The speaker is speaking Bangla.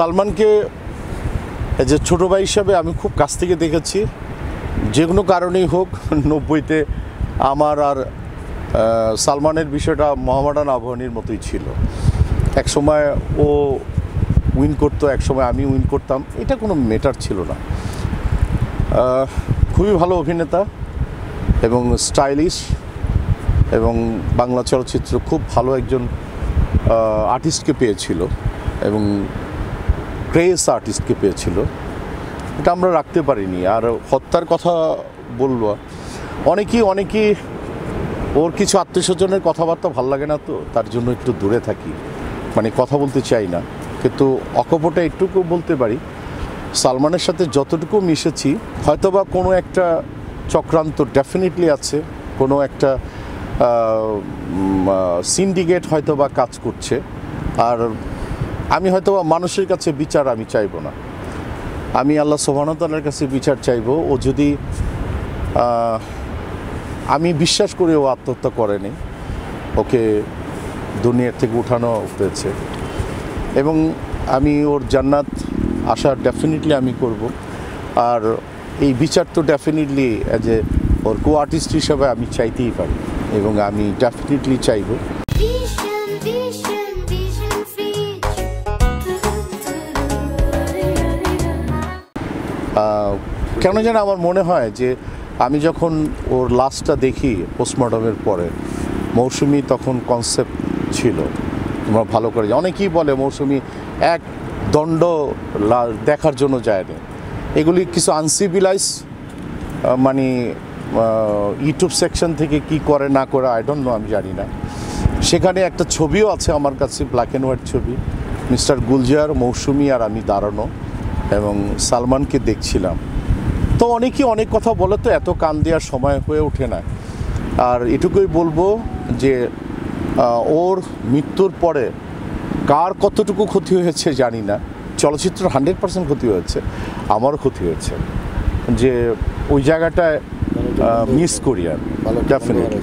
সালমানকে যে ছোট ভাই হিসাবে আমি খুব কাছ থেকে দেখেছি। যে কোনো কারণেই হোক 90-তে আমার আর সালমানের বিষয়টা মোহামেডান আবাহনীর মতোই ছিল। এক সময় ও উইন করতো, এক সময় আমি উইন করতাম, এটা কোনো ম্যাটার ছিল না। খুবই ভালো অভিনেতা এবং স্টাইলিশ, এবং বাংলা চলচ্চিত্র খুব ভালো একজন আর্টিস্টকে পেয়েছিল এবং ক্রেজ আর্টিস্টকে পেয়েছিল। এটা আমরা রাখতে পারিনি। আর হত্যার কথা বলবো, অনেকেই ওর কিছু আত্মীয়স্বজনের কথাবার্তা ভালো লাগে না, তো তার জন্য একটু দূরে থাকি, মানে কথা বলতে চাই না। কিন্তু অকপটে একটুকু বলতে পারি, সালমানের সাথে যতটুকু মিশেছি, হয়তোবা কোনো একটা চক্রান্ত ডেফিনেটলি আছে, কোনো একটা সিন্ডিকেট হয়তোবা কাজ করছে। আর আমি হয়তোবা মানুষের কাছে বিচার আমি চাইবো না, আমি আল্লাহ সুবহানাহু ওয়া তাআলার কাছে বিচার চাইবো। ও যদি, আমি বিশ্বাস করি ও আত্মহত্যা করেনি, ওকে দুনিয়ার থেকে উঠানো হয়েছে, এবং আমি ওর জান্নাত আশা ডেফিনেটলি আমি করব। আর এই বিচার তো definitely as a or co artist হিসাবে আমি চাইতেই পারি, এবং আমি ডেফিনেটলি চাইব। কেন যেন আমার মনে হয় যে আমি যখন ওর লাস্টটা দেখি পোস্টমর্টমের পরে, মৌসুমি তখন কনসেপ্ট ছিল, তোমরা ভালো করে, অনেকেই বলে মৌসুমি এক দণ্ড দেখার জন্য যায়নি। এগুলি কিছু আনসিভিলাইজ, মানে ইউটিউব সেকশন থেকে কি করে না করে আই ডোন্ট নো, আমি জানি না। সেখানে একটা ছবিও আছে আমার কাছে, ব্ল্যাক অ্যান্ড হোয়াইট ছবি, মিস্টার গুলজার, মৌসুমি আর আমি দাঁড়ানো, এবং সালমানকে দেখছিলাম। তো অনেকেই অনেক কথা বলে, তো এত কান দেওয়ার সময় হয়ে ওঠে না। আর এটুকুই বলবো যে ওর মৃত্যুর পরে কার কতটুকু ক্ষতি হয়েছে জানি না, চলচ্চিত্র 100% ক্ষতি হয়েছে, আমারও ক্ষতি হয়েছে, যে ওই জায়গাটায় মিস করি আমি ডেফিনেটলি।